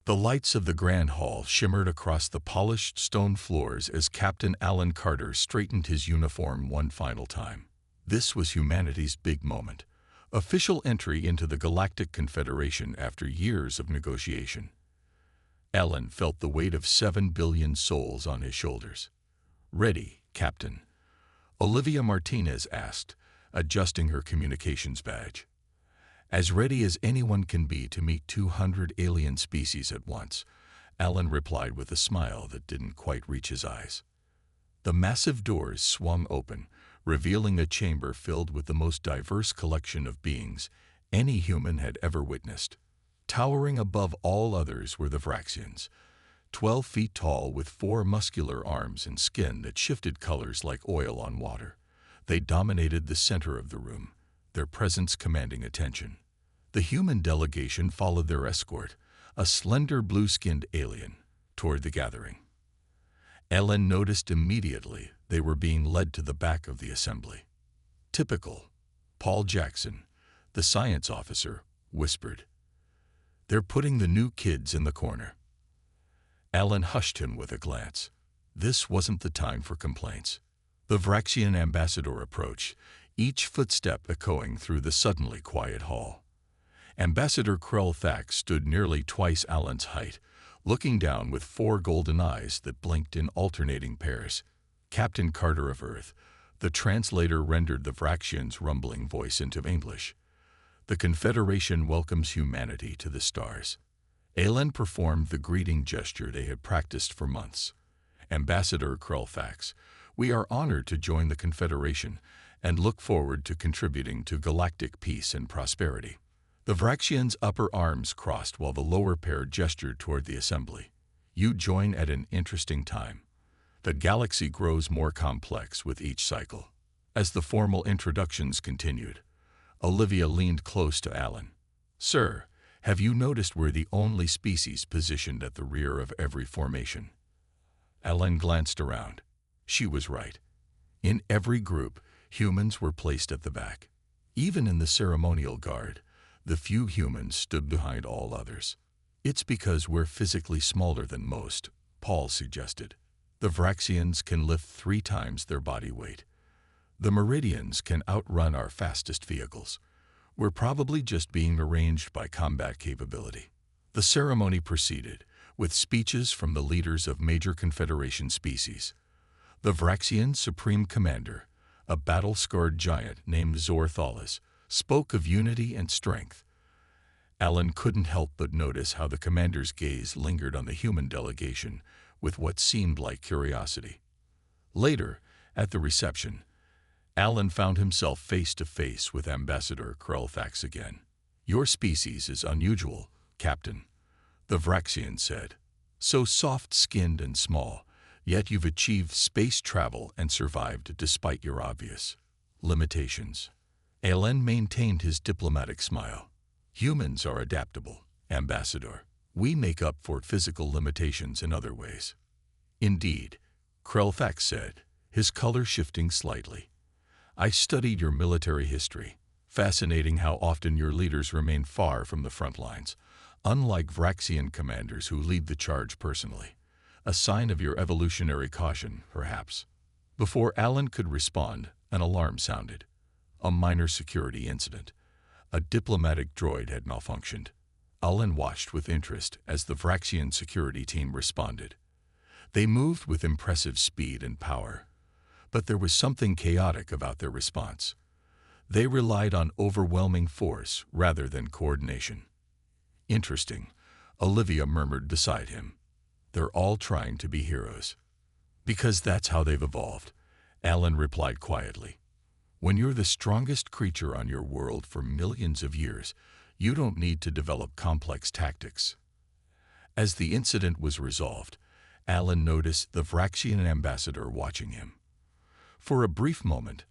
The lights of the Grand Hall shimmered across the polished stone floors as Captain Alan Carter straightened his uniform one final time. This was humanity's big moment. Official entry into the Galactic Confederation after years of negotiation. Alan felt the weight of 7 billion souls on his shoulders. "Ready, Captain?" Olivia Martinez asked, adjusting her communications badge. "As ready as anyone can be to meet 200 alien species at once," Alan replied with a smile that didn't quite reach his eyes. The massive doors swung open, revealing a chamber filled with the most diverse collection of beings any human had ever witnessed. Towering above all others were the Vraxians, 12 feet tall with 4 muscular arms and skin that shifted colors like oil on water. They dominated the center of the room, their presence commanding attention. The human delegation followed their escort, a slender blue-skinned alien, toward the gathering. Ellen noticed immediately they were being led to the back of the assembly. "Typical," Paul Jackson, the science officer, whispered. "They're putting the new kids in the corner." Alan hushed him with a glance. This wasn't the time for complaints. The Vraxian ambassador approached, each footstep echoing through the suddenly quiet hall. Ambassador Krell Thax stood nearly twice Alan's height, looking down with 4 golden eyes that blinked in alternating pairs. "Captain Carter of Earth," the translator rendered the Vraxian's rumbling voice into English. "The Confederation welcomes humanity to the stars." Alan performed the greeting gesture they had practiced for months. "Ambassador Krell Thax, we are honored to join the Confederation and look forward to contributing to galactic peace and prosperity." The Vraxian's upper arms crossed while the lower pair gestured toward the assembly. "You join at an interesting time. The galaxy grows more complex with each cycle." As the formal introductions continued, Olivia leaned close to Alan. "Sir, have you noticed we're the only species positioned at the rear of every formation?" Alan glanced around. She was right. In every group, humans were placed at the back. Even in the ceremonial guard, the few humans stood behind all others. "It's because we're physically smaller than most," Paul suggested. "The Vraxians can lift 3 times their body weight. The Meridians can outrun our fastest vehicles. We're probably just being arranged by combat capability." The ceremony proceeded, with speeches from the leaders of major Confederation species. The Vraxian Supreme Commander, a battle-scarred giant named Zorthalis, spoke of unity and strength. Alan couldn't help but notice how the commander's gaze lingered on the human delegation with what seemed like curiosity. Later, at the reception, Alan found himself face-to-face with Ambassador Krell Thax again. "Your species is unusual, Captain," the Vraxian said. "So soft-skinned and small, yet you've achieved space travel and survived despite your obvious limitations." Alan maintained his diplomatic smile. "Humans are adaptable, Ambassador. We make up for physical limitations in other ways." "Indeed," Krell Thax said, his color shifting slightly. "I studied your military history. Fascinating how often your leaders remain far from the front lines, unlike Vraxian commanders who lead the charge personally. A sign of your evolutionary caution, perhaps." Before Alan could respond, an alarm sounded. A minor security incident. A diplomatic droid had malfunctioned. Alan watched with interest as the Vraxian security team responded. They moved with impressive speed and power, but there was something chaotic about their response. They relied on overwhelming force rather than coordination. "Interesting," Olivia murmured beside him. "They're all trying to be heroes." "Because that's how they've evolved," Alan replied quietly. "When you're the strongest creature on your world for millions of years, you don't need to develop complex tactics." As the incident was resolved, Alan noticed the Vraxian ambassador watching him. For a brief moment,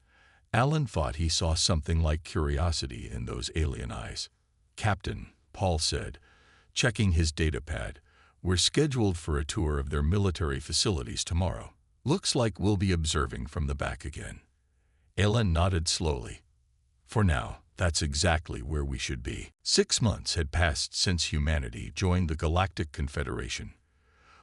Alan thought he saw something like curiosity in those alien eyes. "Captain," Paul said, checking his datapad, "we're scheduled for a tour of their military facilities tomorrow. Looks like we'll be observing from the back again." Alan nodded slowly. "For now, That's exactly where we should be. 6 months had passed since humanity joined the Galactic Confederation.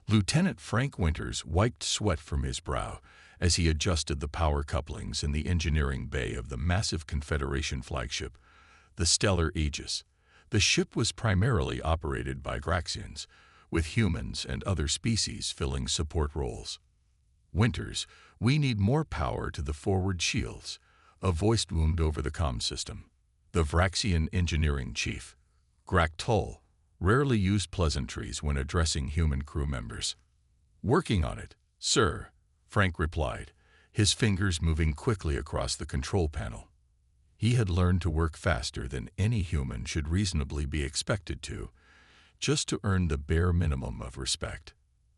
Lieutenant Frank Winters wiped sweat from his brow as he adjusted the power couplings in the engineering bay of the massive Confederation flagship, the Stellar Aegis. The ship was primarily operated by Graxians, with humans and other species filling support roles. Winters, we need more power to the forward shields, a voice boomed over the comm system. The Vraxian engineering chief, Grak Tull, rarely used pleasantries when addressing human crew members. Working on it, sir, Frank replied, his fingers moving quickly across the control panel. He had learned to work faster than any human should reasonably be expected to, just to earn the bare minimum of respect.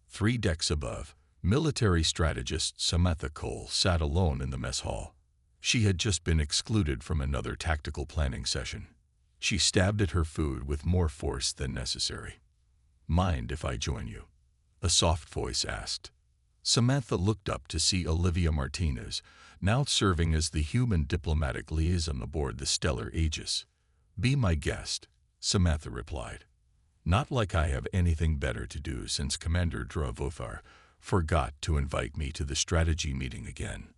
3 decks above, military strategist Samantha Cole sat alone in the mess hall. She had just been excluded from another tactical planning session. She stabbed at her food with more force than necessary. "Mind if I join you?" a soft voice asked. Samantha looked up to see Olivia Martinez, now serving as the human diplomatic liaison aboard the Stellar Aegis. "Be my guest," Samantha replied. "Not like I have anything better to do since Commander Dravothar forgot to invite me to the strategy meeting again."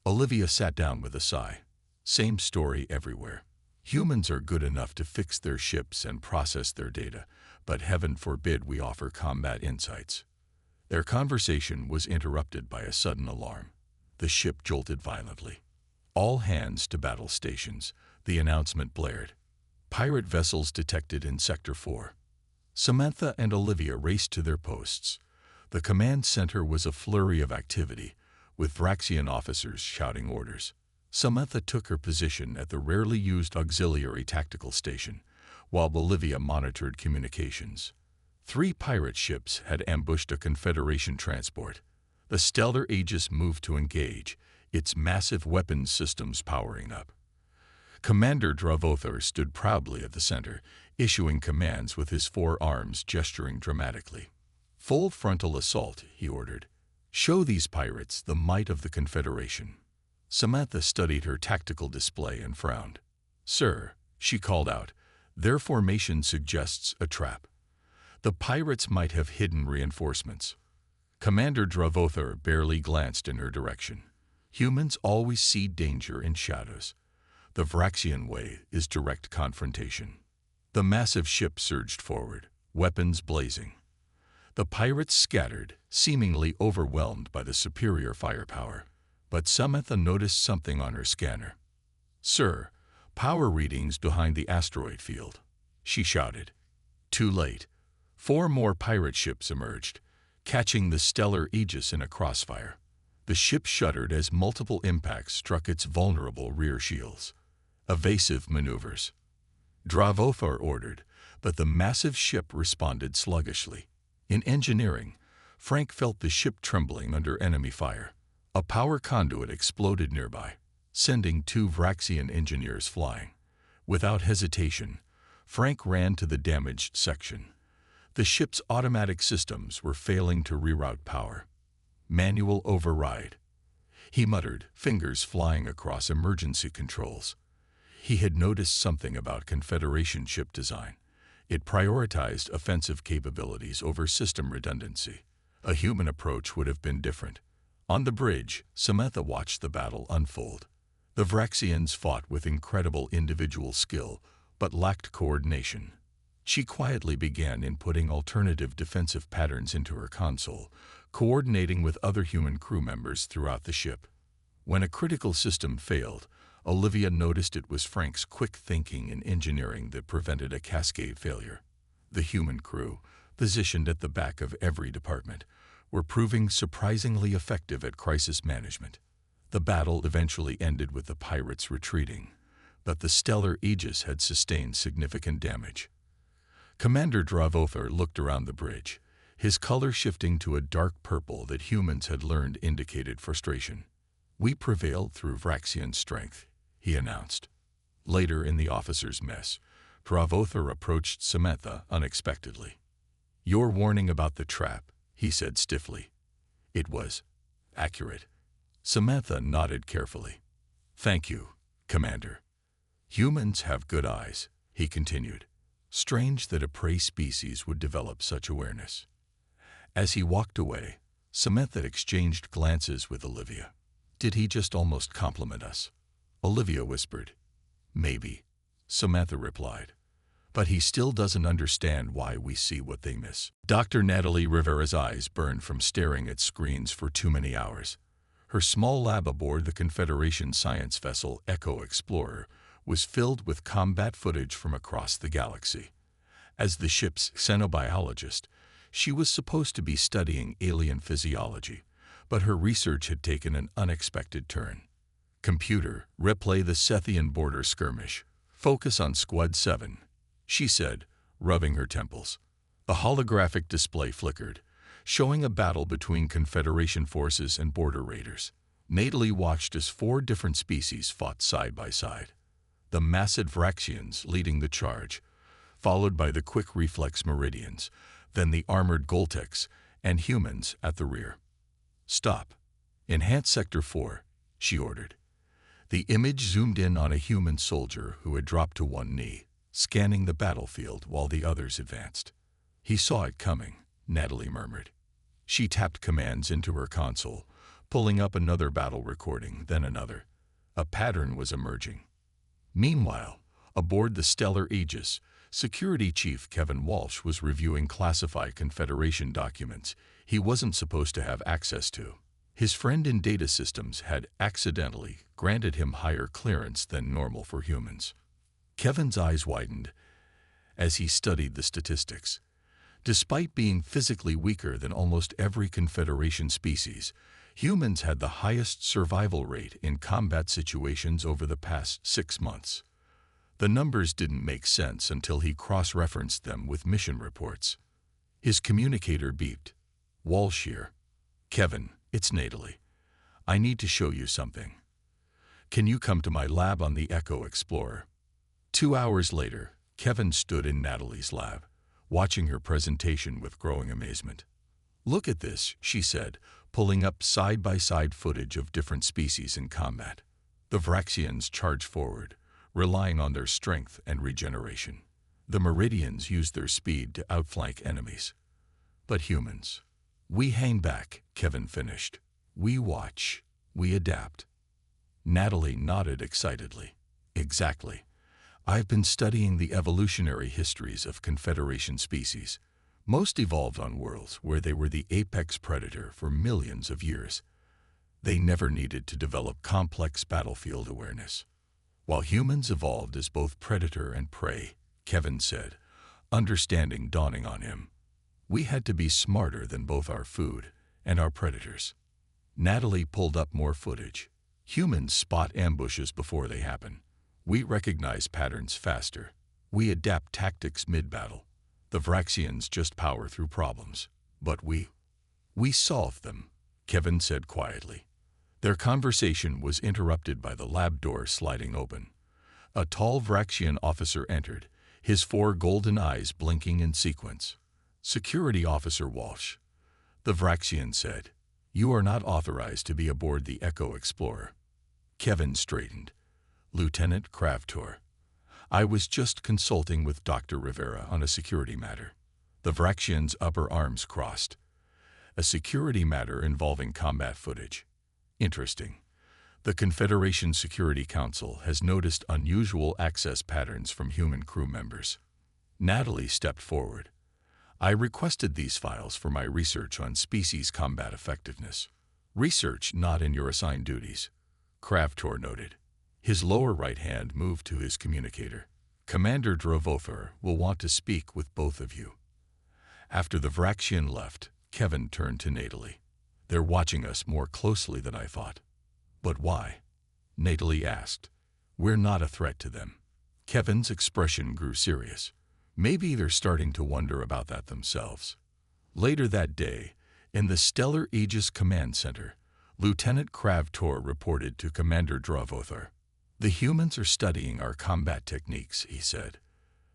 Olivia sat down with a sigh. Same story everywhere. Humans are good enough to fix their ships and process their data, but heaven forbid we offer combat insights. Their conversation was interrupted by a sudden alarm. The ship jolted violently. "All hands to battle stations," the announcement blared. "Pirate vessels detected in Sector 4. Samantha and Olivia raced to their posts. The command center was a flurry of activity, with Vraxian officers shouting orders. Samantha took her position at the rarely used auxiliary tactical station, while Olivia monitored communications. 3 pirate ships had ambushed a Confederation transport. The Stellar Aegis moved to engage, its massive weapons systems powering up. Commander Dravothar stood proudly at the center, issuing commands with his 4 arms gesturing dramatically. "Full frontal assault," he ordered. "Show these pirates the might of the Confederation." Samantha studied her tactical display and frowned. "Sir," she called out, "their formation suggests a trap. The pirates might have hidden reinforcements." Commander Dravothar barely glanced in her direction. Humans always see danger in shadows. The Vraxian way is direct confrontation. The massive ship surged forward, weapons blazing. The pirates scattered, seemingly overwhelmed by the superior firepower. But Samantha noticed something on her scanner. "Sir, power readings behind the asteroid field," she shouted. Too late. 4 more pirate ships emerged, catching the Stellar Aegis in a crossfire. The ship shuddered as multiple impacts struck its vulnerable rear shields. "Evasive maneuvers," Dravothar ordered, but the massive ship responded sluggishly. In engineering, Frank felt the ship trembling under enemy fire. A power conduit exploded nearby, sending 2 Vraxian engineers flying. Without hesitation, Frank ran to the damaged section. The ship's automatic systems were failing to reroute power. "Manual override," he muttered, fingers flying across emergency controls. He had noticed something about Confederation ship design. It prioritized offensive capabilities over system redundancy. A human approach would have been different. On the bridge, Samantha watched the battle unfold. The Vraxians fought with incredible individual skill, but lacked coordination. She quietly began inputting alternative defensive patterns into her console, coordinating with other human crew members throughout the ship. When a critical system failed, Olivia noticed it was Frank's quick thinking and engineering that prevented a cascade failure. The human crew, positioned at the back of every department, were proving surprisingly effective at crisis management. The battle eventually ended with the pirates retreating, but the Stellar Aegis had sustained significant damage. Commander Dravothar looked around the bridge, his color shifting to a dark purple that humans had learned indicated frustration. "We prevailed through Vraxian strength," he announced. Later in the officers' mess, Dravothar approached Samantha unexpectedly. "Your warning about the trap," he said stiffly. "It was accurate." Samantha nodded carefully. "Thank you, Commander." Humans have good eyes, he continued. Strange that a prey species would develop such awareness. As he walked away, Samantha exchanged glances with Olivia. Did he just almost compliment us? Olivia whispered. Maybe, Samantha replied. But he still doesn't understand why we see what they miss. Dr. Natalie Rivera's eyes burned from staring at screens for too many hours. Her small lab aboard the Confederation science vessel Echo Explorer was filled with combat footage from across the galaxy. As the ship's xenobiologist, she was supposed to be studying alien physiology, but her research had taken an unexpected turn. Computer, replay the Sethian border skirmish. Focus on Squad 7, she said, rubbing her temples. The holographic display flickered, showing a battle between Confederation forces and border raiders. Natalie watched as 4 different species fought side by side. The massive Vraxians leading the charge, followed by the quick reflex Meridians, then the armored Goltecs, and humans at the rear. Stop. Enhance Sector 4, she ordered. The image zoomed in on a human soldier who had dropped to one knee, scanning the battlefield while the others advanced. He saw it coming, Natalie murmured. She tapped commands into her console, pulling up another battle recording, then another. A pattern was emerging. Meanwhile, aboard the Stellar Aegis, Security Chief Kevin Walsh was reviewing classified Confederation documents he wasn't supposed to have access to. His friend in data systems had accidentally granted him higher clearance than normal for humans. Kevin's eyes widened as he studied the statistics. Despite being physically weaker than almost every Confederation species, humans had the highest survival rate in combat situations over the past 6 months. The numbers didn't make sense until he cross-referenced them with mission reports. His communicator beeped. Walsh here. Kevin, it's Natalie. I need to show you something. Can you come to my lab on the Echo Explorer? 2 hours later, Kevin stood in Natalie's lab, watching her presentation with growing amazement. Look at this, she said, pulling up side-by-side footage of different species in combat. The Vraxians charged forward, relying on their strength and regeneration. The Meridians used their speed to outflank enemies. But humans, we hang back, Kevin finished. We watch. We adapt. Natalie nodded excitedly. Exactly. I've been studying the evolutionary histories of Confederation species. Most evolved on worlds where they were the apex predator for millions of years. They never needed to develop complex battlefield awareness. While humans evolved as both predator and prey, Kevin said, understanding dawning on him. We had to be smarter than both our food and our predators. Natalie pulled up more footage. Humans spot ambushes before they happen. We recognize patterns faster. We adapt tactics mid-battle. The Vraxians just power through problems. But we solve them, Kevin said quietly. Their conversation was interrupted by the lab door sliding open. A tall Vraxian officer entered, his 4 golden eyes blinking in sequence. Security Officer Walsh. The Vraxian said, You are not authorized to be aboard the Echo Explorer. Kevin straightened. Lieutenant Kravtor. I was just consulting with Dr. Rivera on a security matter. The Vraxian's upper arms crossed. A security matter involving combat footage. Interesting. The Confederation Security Council has noticed unusual access patterns from human crew members. Natalie stepped forward. I requested these files for my research on species combat effectiveness. Research not in your assigned duties, Kravtor noted. His lower right hand moved to his communicator. Commander Drovothor will want to speak with both of you. After the Vraxian left, Kevin turned to Natalie. They're watching us more closely than I thought. But why? Natalie asked. We're not a threat to them. Kevin's expression grew serious. Maybe they're starting to wonder about that themselves. Later that day, in the Stellar Aegis Command Center, Lieutenant Kravtor reported to Commander Drovothor. The humans are studying our combat techniques, he said.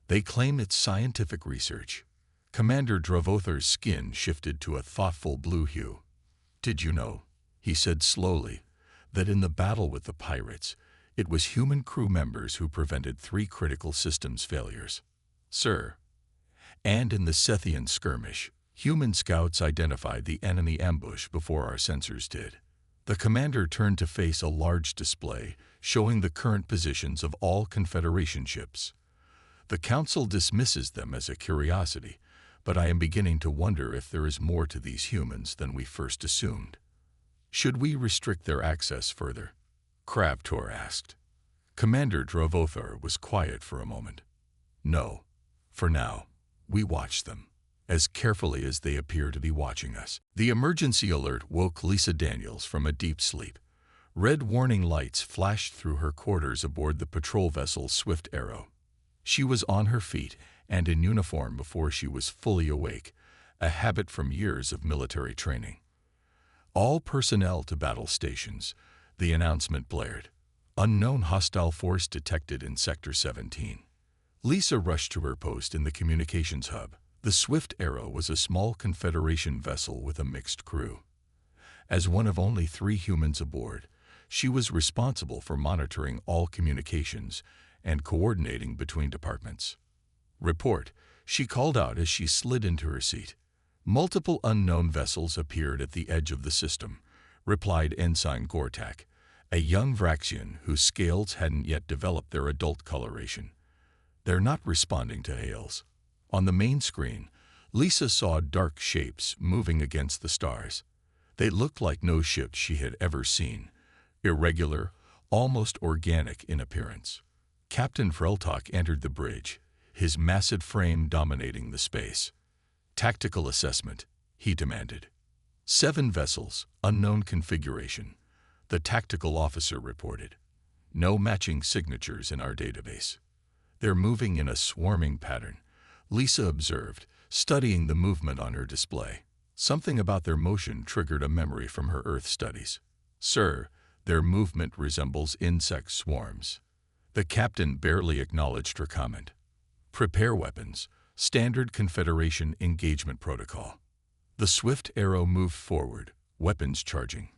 They claim it's scientific research. Commander Drovothor's skin shifted to a thoughtful blue hue. Did you know, he said slowly, that in the battle with the pirates, It was human crew members who prevented 3 critical systems failures. Sir. And in the Sethian skirmish, human scouts identified the enemy ambush before our sensors did. The commander turned to face a large display showing the current positions of all Confederation ships. The Council dismisses them as a curiosity, but I am beginning to wonder if there is more to these humans than we first assumed. Should we restrict their access further? Kravtor asked. Commander Drovothar was quiet for a moment. No. For now, we watch them, as carefully as they appear to be watching us. The emergency alert woke Lisa Daniels from a deep sleep. Red warning lights flashed through her quarters aboard the patrol vessel Swift Arrow. She was on her feet and in uniform before she was fully awake, a habit from years of military training. All personnel to battle stations, the announcement blared. Unknown hostile force detected in Sector 17. Lisa rushed to her post in the communications hub. The Swift Arrow was a small Confederation vessel with a mixed crew. As one of only 3 humans aboard, she was responsible for monitoring all communications and coordinating between departments. Report, she called out as she slid into her seat. Multiple unknown vessels appeared at the edge of the system, replied Ensign Gortak, a young Vraxian whose scales hadn't yet developed their adult coloration. They're not responding to hails. On the main screen, Lisa saw dark shapes moving against the stars. They looked like no ships she had ever seen, irregular, almost organic in appearance. Captain Freltok entered the bridge, his massive frame dominating the space. Tactical assessment, he demanded. 7 vessels, unknown configuration, the tactical officer reported. No matching signatures in our database. They're moving in a swarming pattern, Lisa observed, studying the movement on her display. Something about their motion triggered a memory from her Earth studies. Sir, their movement resembles insect swarms. The captain barely acknowledged her comment. Prepare weapons, standard Confederation engagement protocol. The Swift Arrow moved forward, weapons charging.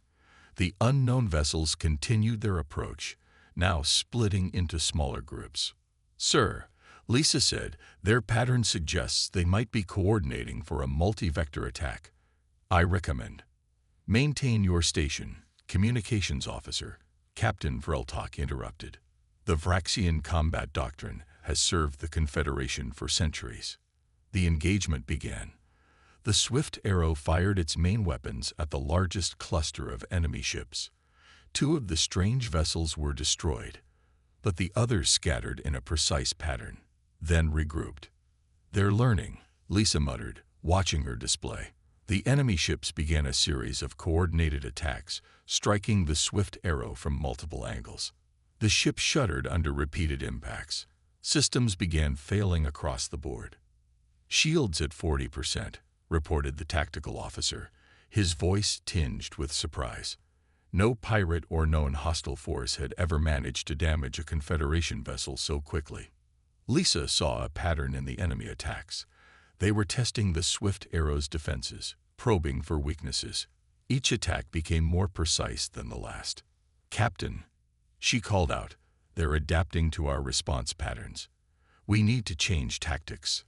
The unknown vessels continued their approach, now splitting into smaller groups. Sir, Lisa said, their pattern suggests they might be coordinating for a multi-vector attack. I recommend. Maintain your station, communications officer, Captain Vreltok interrupted. The Vraxian combat doctrine has served the Confederation for centuries. The engagement began. The Swift Arrow fired its main weapons at the largest cluster of enemy ships. 2 of the strange vessels were destroyed, but the others scattered in a precise pattern, then regrouped. They're learning, Lisa muttered, watching her display. The enemy ships began a series of coordinated attacks, striking the Swift Arrow from multiple angles. The ship shuddered under repeated impacts. Systems began failing across the board. Shields at 40%, reported the tactical officer, his voice tinged with surprise. No pirate or known hostile force had ever managed to damage a Confederation vessel so quickly. Lisa saw a pattern in the enemy attacks. They were testing the Swift Arrow's defenses, probing for weaknesses. Each attack became more precise than the last. Captain, she called out, they're adapting to our response patterns. We need to change tactics.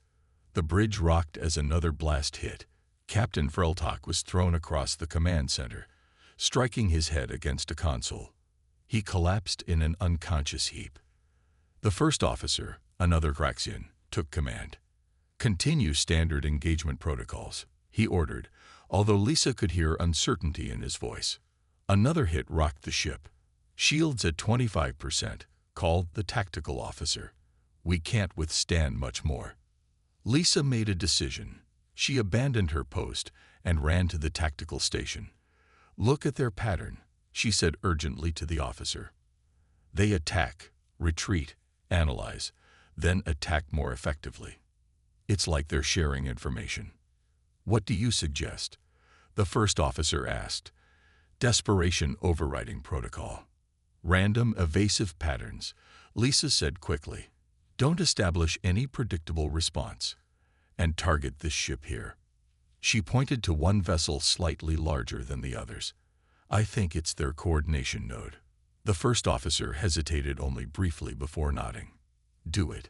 The bridge rocked as another blast hit. Captain Vreltok was thrown across the command center, striking his head against a console. He collapsed in an unconscious heap. The first officer, another Vraxian, took command. Continue standard engagement protocols, he ordered, although Lisa could hear uncertainty in his voice. Another hit rocked the ship. Shields at 25%, called the tactical officer. We can't withstand much more. Lisa made a decision. She abandoned her post and ran to the tactical station. Look at their pattern, she said urgently to the officer. They attack, retreat, analyze, then attack more effectively. It's like they're sharing information. What do you suggest? The first officer asked. Desperation overriding protocol. Random evasive patterns, Lisa said quickly. Don't establish any predictable response. And target this ship here. She pointed to one vessel slightly larger than the others. I think it's their coordination node. The first officer hesitated only briefly before nodding. Do it.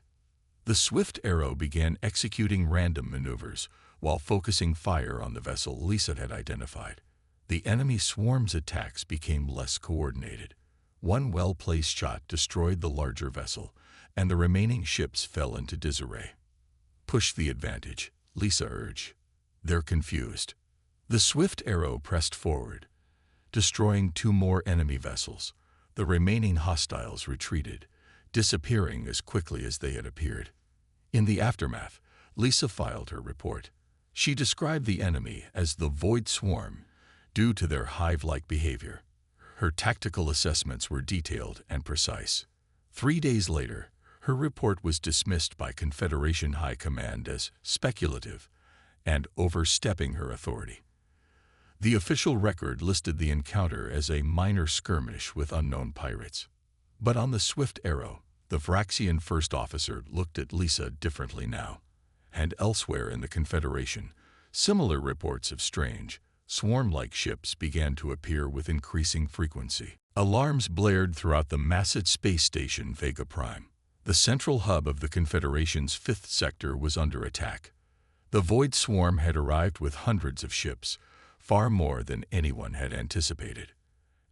The swift arrow began executing random maneuvers while focusing fire on the vessel Lisa had identified. The enemy swarm's attacks became less coordinated. One well-placed shot destroyed the larger vessel, and the remaining ships fell into disarray. Push the advantage, Lisa urged. They're confused. The swift arrow pressed forward, destroying 2 more enemy vessels. The remaining hostiles retreated, disappearing as quickly as they had appeared. In the aftermath, Lisa filed her report. She described the enemy as the Void Swarm due to their hive-like behavior. Her tactical assessments were detailed and precise. 3 days later, her report was dismissed by Confederation High Command as speculative and overstepping her authority. The official record listed the encounter as a minor skirmish with unknown pirates. But on the Swift Arrow, the Vraxian first officer looked at Lisa differently now. And elsewhere in the Confederation, similar reports of strange, swarm-like ships began to appear with increasing frequency. Alarms blared throughout the massive space station Vega Prime. The central hub of the Confederation's 5th sector was under attack. The Void Swarm had arrived with hundreds of ships, far more than anyone had anticipated.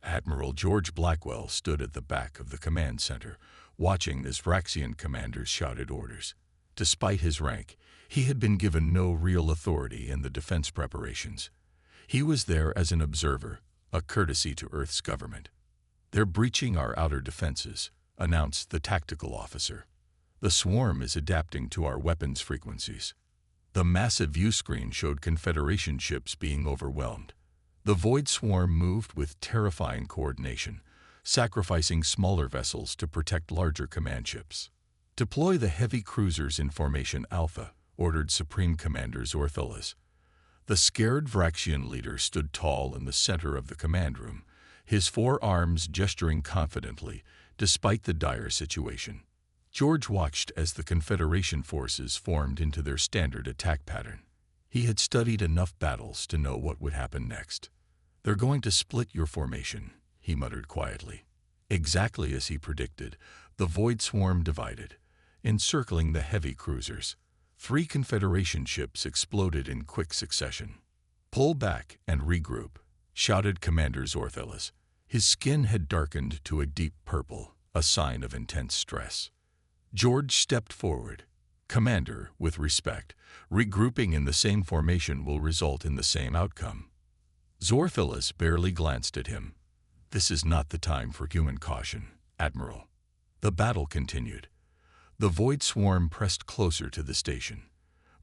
Admiral George Blackwell stood at the back of the command center, watching as Vraxian commanders shouted orders. Despite his rank, he had been given no real authority in the defense preparations. He was there as an observer, a courtesy to Earth's government. They're breaching our outer defenses, announced the tactical officer. The swarm is adapting to our weapons frequencies. The massive view screen showed Confederation ships being overwhelmed. The Void Swarm moved with terrifying coordination, sacrificing smaller vessels to protect larger command ships. Deploy the heavy cruisers in Formation Alpha, ordered Supreme Commander Zorthilas. The scared Vraxian leader stood tall in the center of the command room, his 4 arms gesturing confidently, despite the dire situation. George watched as the Confederation forces formed into their standard attack pattern. He had studied enough battles to know what would happen next. They're going to split your formation, he muttered quietly. Exactly as he predicted, the Void Swarm divided, encircling the heavy cruisers. 3 Confederation ships exploded in quick succession. Pull back and regroup, shouted Commander Zorthilas. His skin had darkened to a deep purple, a sign of intense stress. George stepped forward. Commander, with respect, regrouping in the same formation will result in the same outcome. Zorthilas barely glanced at him. This is not the time for human caution, Admiral. The battle continued. The Void Swarm pressed closer to the station.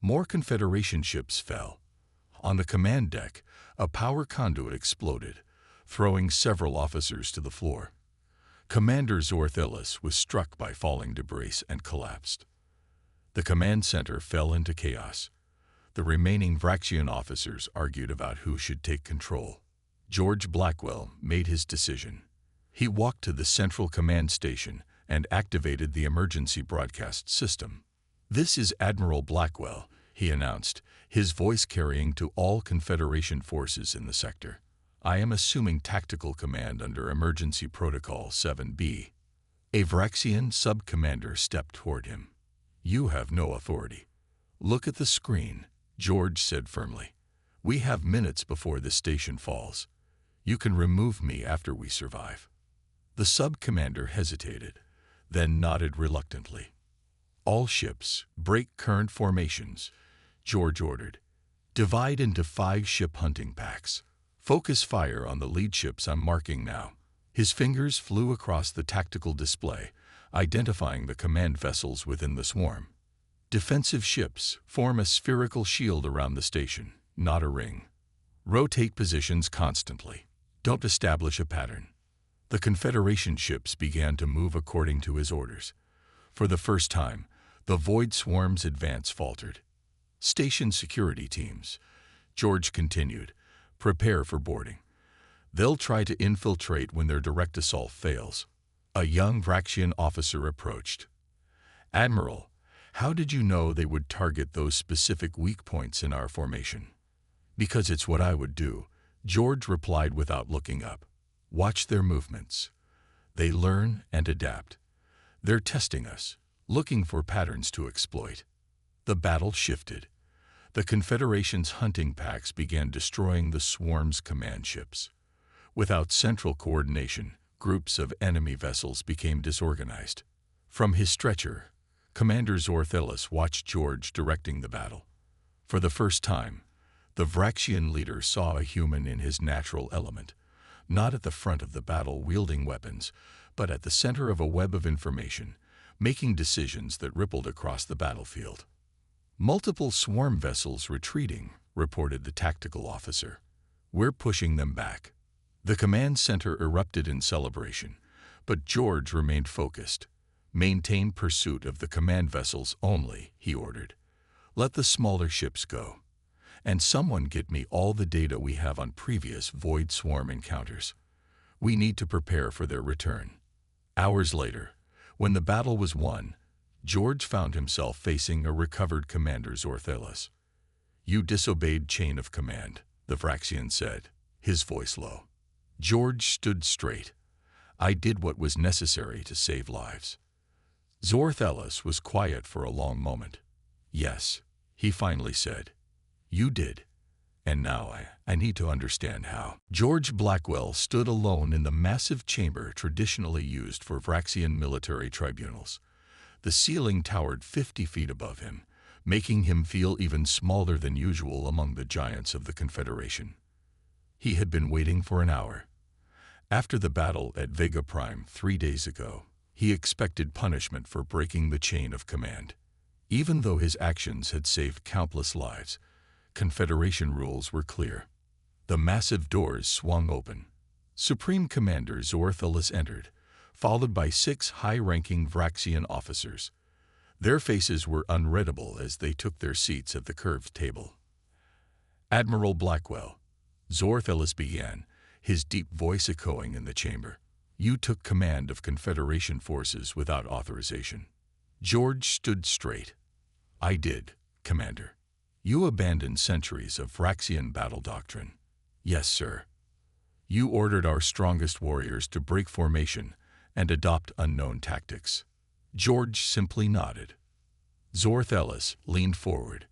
More Confederation ships fell. On the command deck, a power conduit exploded, throwing several officers to the floor. Commander Zorthilas was struck by falling debris and collapsed. The command center fell into chaos. The remaining Vraxian officers argued about who should take control. George Blackwell made his decision. He walked to the central command station and activated the emergency broadcast system. This is Admiral Blackwell, he announced, his voice carrying to all Confederation forces in the sector. I am assuming tactical command under Emergency Protocol 7B. A Vraxian sub-commander stepped toward him. You have no authority. Look at the screen, George said firmly. We have minutes before the station falls. You can remove me after we survive. The sub-commander hesitated, then nodded reluctantly. All ships, break current formations, George ordered. Divide into 5 ship hunting packs. Focus fire on the lead ships I'm marking now. His fingers flew across the tactical display, identifying the command vessels within the swarm. Defensive ships form a spherical shield around the station, not a ring. Rotate positions constantly. Don't establish a pattern. The Confederation ships began to move according to his orders. For the first time, the Void Swarm's advance faltered. Station security teams, George continued, prepare for boarding. They'll try to infiltrate when their direct assault fails. A young Vraxian officer approached. Admiral, how did you know they would target those specific weak points in our formation? Because it's what I would do, George replied without looking up. Watch their movements. They learn and adapt. They're testing us, looking for patterns to exploit. The battle shifted. The Confederation's hunting packs began destroying the swarm's command ships. Without central coordination, groups of enemy vessels became disorganized. From his stretcher, Commander Zorthelis watched George directing the battle. For the first time, the Vraxian leader saw a human in his natural element, not at the front of the battle wielding weapons, but at the center of a web of information, making decisions that rippled across the battlefield. "Multiple swarm vessels retreating," reported the tactical officer. "We're pushing them back." The command center erupted in celebration, but George remained focused. "Maintain pursuit of the command vessels only," he ordered. "Let the smaller ships go. And someone get me all the data we have on previous Void Swarm encounters. We need to prepare for their return." Hours later, when the battle was won, George found himself facing a recovered Commander Zorthelis. "You disobeyed chain of command," the Vraxian said, his voice low. George stood straight. "I did what was necessary to save lives." Zorthelis was quiet for a long moment. "Yes," he finally said. "You did. And now I need to understand how." George Blackwell stood alone in the massive chamber traditionally used for Vraxian military tribunals. The ceiling towered 50 feet above him, making him feel even smaller than usual among the giants of the Confederation. He had been waiting for an hour. After the battle at Vega Prime 3 days ago, he expected punishment for breaking the chain of command. Even though his actions had saved countless lives, Confederation rules were clear. The massive doors swung open. Supreme Commander Zorthelis entered, followed by 6 high-ranking Vraxian officers. Their faces were unreadable as they took their seats at the curved table. "Admiral Blackwell," Zorthelis began, his deep voice echoing in the chamber. "You took command of Confederation forces without authorization." George stood straight. "I did, Commander." "You abandoned centuries of Vraxian battle doctrine." "Yes, sir." "You ordered our strongest warriors to break formation and adopt unknown tactics." George simply nodded. Zorthelis leaned forward.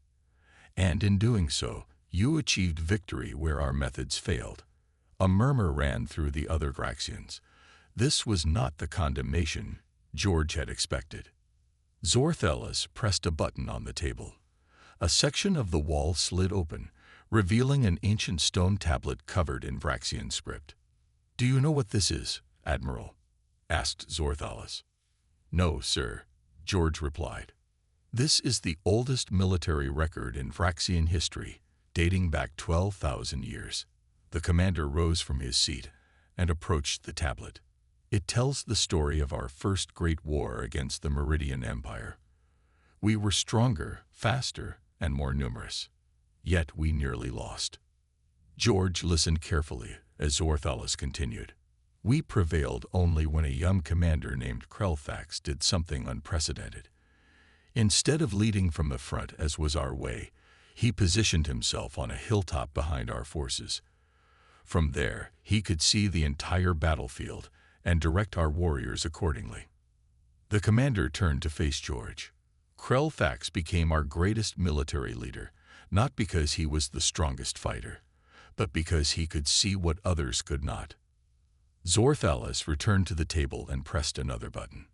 "And in doing so, you achieved victory where our methods failed." A murmur ran through the other Vraxians. This was not the condemnation George had expected. Zorthelis pressed a button on the table. A section of the wall slid open, revealing an ancient stone tablet covered in Vraxian script. "Do you know what this is, Admiral?" asked Zorthelis. "No, sir," George replied. "This is the oldest military record in Vraxian history, dating back 12,000 years. The commander rose from his seat and approached the tablet. "It tells the story of our first great war against the Meridian Empire. We were stronger, faster, and more numerous. Yet we nearly lost." George listened carefully as Zorthelis continued. "We prevailed only when a young commander named Krelthax did something unprecedented. Instead of leading from the front as was our way, he positioned himself on a hilltop behind our forces. From there, he could see the entire battlefield and direct our warriors accordingly." The commander turned to face George. "Krelthax became our greatest military leader, not because he was the strongest fighter, but because he could see what others could not." Zorthelis returned to the table and pressed another button.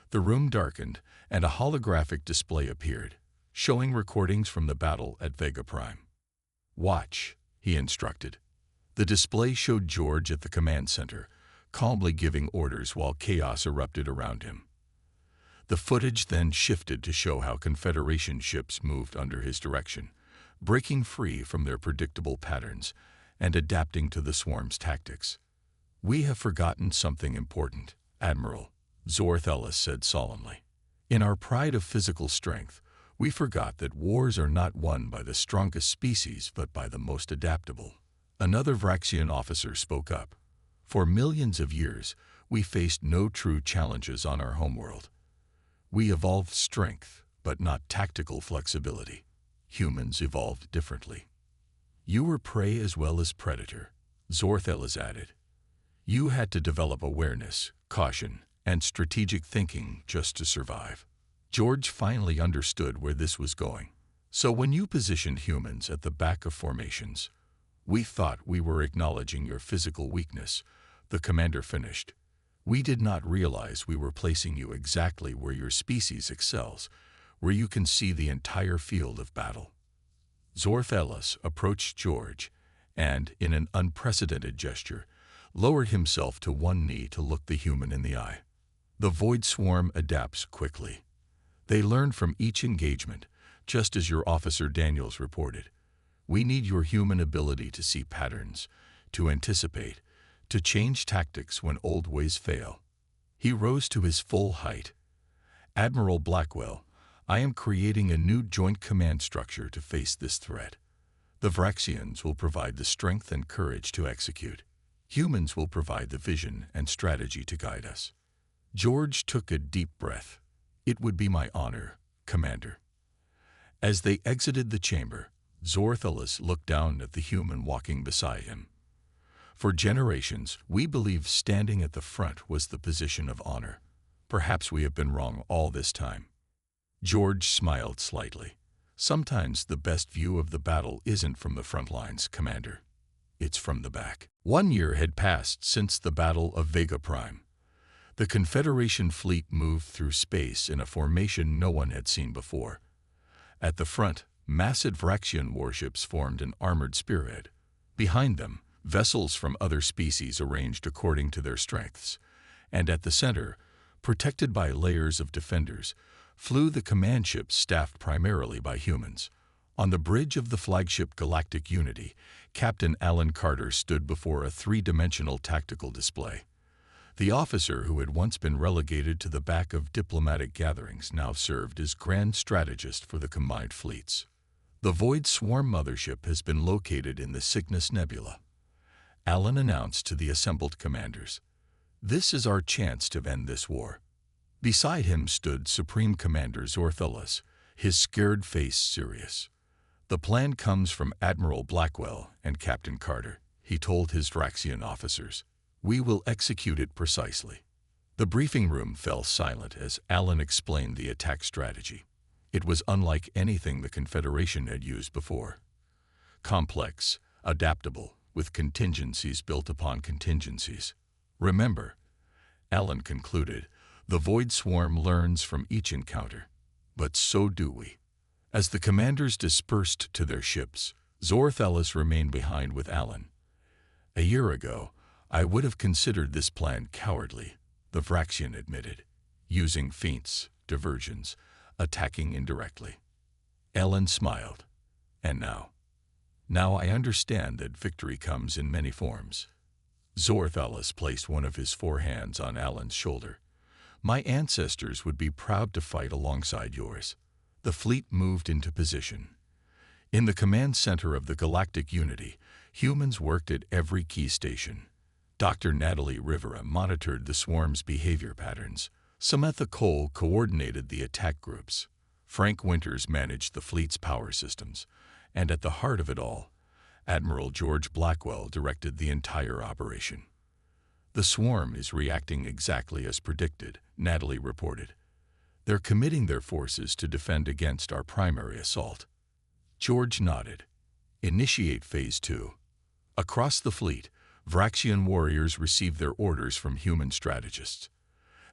The room darkened, and a holographic display appeared, showing recordings from the battle at Vega Prime. "Watch," he instructed. The display showed George at the command center, calmly giving orders while chaos erupted around him. The footage then shifted to show how Confederation ships moved under his direction, breaking free from their predictable patterns and adapting to the swarm's tactics. "We have forgotten something important, Admiral," Zorthelis said solemnly. "In our pride of physical strength, we forgot that wars are not won by the strongest species but by the most adaptable." Another Vraxian officer spoke up. "For millions of years, we faced no true challenges on our homeworld. We evolved strength, but not tactical flexibility. Humans evolved differently." "You were prey as well as predator," Zorthelis added. You had to develop awareness, caution, and strategic thinking just to survive. George finally understood where this was going. So when you positioned humans at the back of formations, we thought we were acknowledging your physical weakness, the commander finished. We did not realize we were placing you exactly where your species excels, where you can see the entire field of battle. Zorthelus approached George and, in an unprecedented gesture, lowered himself to one knee to look the human in the eye. The Void Swarm adapts quickly. They learn from each engagement, just as your officer Daniels reported. We need your human ability to see patterns, to anticipate, to change tactics when old ways fail. He rose to his full height. Admiral Blackwell, I am creating a new joint command structure to face this threat. The Vraxians will provide the strength and courage to execute. Humans will provide the vision and strategy to guide us. George took a deep breath. It would be my honor, Commander. As they exited the chamber, Zorthelus looked down at the human walking beside him. For generations, we believed standing at the front was the position of honor. Perhaps we have been wrong all this time. George smiled slightly. Sometimes the best view of the battle isn't from the front lines, Commander. It's from the back. 1 year had passed since the Battle of Vega Prime. The Confederation fleet moved through space in a formation no one had seen before. At the front, massive Vraxian warships formed an armored spearhead. Behind them, vessels from other species arranged according to their strengths. And at the center, protected by layers of defenders, flew the command ships staffed primarily by humans. On the bridge of the flagship Galactic Unity, Captain Alan Carter stood before a three-dimensional tactical display. The officer who had once been relegated to the back of diplomatic gatherings now served as grand strategist for the combined fleets. The Void Swarm mothership has been located in the Cygnus Nebula. Alan announced to the assembled commanders, "This is our chance to end this war." Beside him stood Supreme Commander Zorthelus, his scared face serious. "The plan comes from Admiral Blackwell and Captain Carter," he told his Vraxian officers. "We will execute it precisely." The briefing room fell silent as Alan explained the attack strategy. It was unlike anything the Confederation had used before. Complex, adaptable, with contingencies built upon contingencies. "Remember," Alan concluded, "the Void Swarm learns from each encounter. But so do we." As the commanders dispersed to their ships, Zorthelus remained behind with Alan. "A year ago, I would have considered this plan cowardly," the Vraxian admitted, "using feints, diversions, attacking indirectly." Alan smiled. "And now? Now I understand that victory comes in many forms." Zorthelus placed one of his four hands on Alan's shoulder. "My ancestors would be proud to fight alongside yours." The fleet moved into position. In the command center of the Galactic Unity, humans worked at every key station. Dr. Natalie Rivera monitored the swarm's behavior patterns. Samantha Cole coordinated the attack groups. Frank Winters managed the fleet's power systems. And at the heart of it all, Admiral George Blackwell directed the entire operation. "The swarm is reacting exactly as predicted," Natalie reported. "They're committing their forces to defend against our primary assault." George nodded. "Initiate Phase 2. Across the fleet, Vraxian warriors received their orders from human strategists.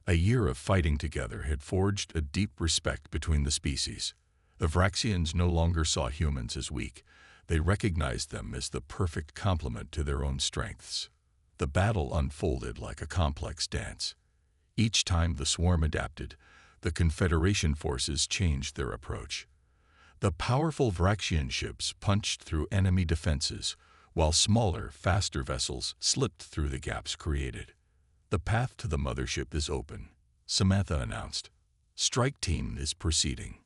A year of fighting together had forged a deep respect between the species. The Vraxians no longer saw humans as weak. They recognized them as the perfect complement to their own strengths. The battle unfolded like a complex dance. Each time the swarm adapted, the Confederation forces changed their approach. The powerful Vraxian ships punched through enemy defenses, while smaller, faster vessels slipped through the gaps created. "The path to the mothership is open," Samantha announced. "Strike Team is proceeding."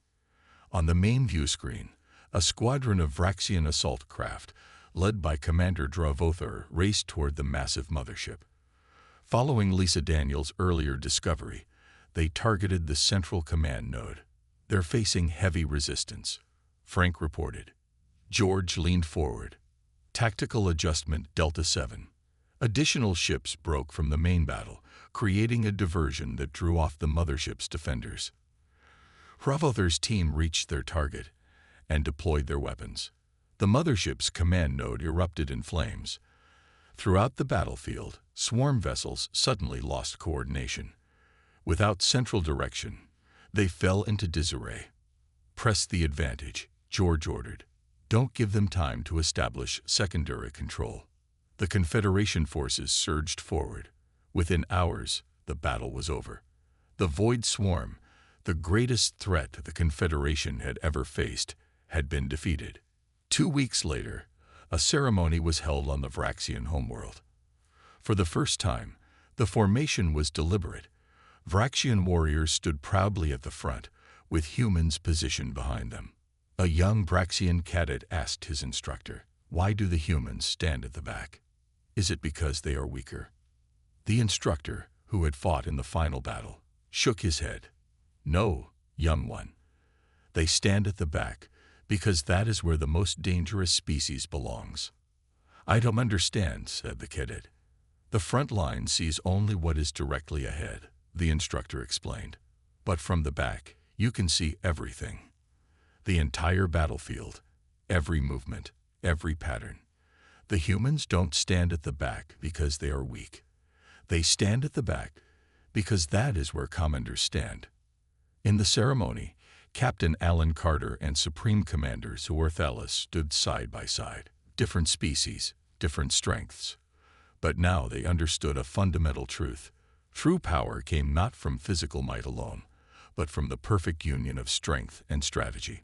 On the main view screen, a squadron of Vraxian assault craft, led by Commander Dravothar, raced toward the massive mothership. Following Lisa Daniels' earlier discovery, they targeted the central command node. "They're facing heavy resistance," Frank reported. George leaned forward. "Tactical adjustment Delta 7. Additional ships broke from the main battle, creating a diversion that drew off the mothership's defenders. Hravothur's team reached their target and deployed their weapons. The mothership's command node erupted in flames. Throughout the battlefield, swarm vessels suddenly lost coordination. Without central direction, they fell into disarray. "Press the advantage," George ordered. "Don't give them time to establish secondary control." The Confederation forces surged forward. Within hours, the battle was over. The Void Swarm, the greatest threat the Confederation had ever faced, had been defeated. 2 weeks later, a ceremony was held on the Vraxian homeworld. For the first time, the formation was deliberate. Vraxian warriors stood proudly at the front, with humans positioned behind them. A young Vraxian cadet asked his instructor, "Why do the humans stand at the back? Is it because they are weaker?" The instructor, who had fought in the final battle, shook his head. "No, young one. They stand at the back because that is where the most dangerous species belongs." "I don't understand," said the cadet. "The front line sees only what is directly ahead," the instructor explained. "But from the back, you can see everything. The entire battlefield, every movement, every pattern. The humans don't stand at the back because they are weak. They stand at the back because that is where commanders stand." In the ceremony, Captain Alan Carter and Supreme Commander Zuorthalis stood side by side. Different species, different strengths. But now they understood a fundamental truth. True power came not from physical might alone, but from the perfect union of strength and strategy.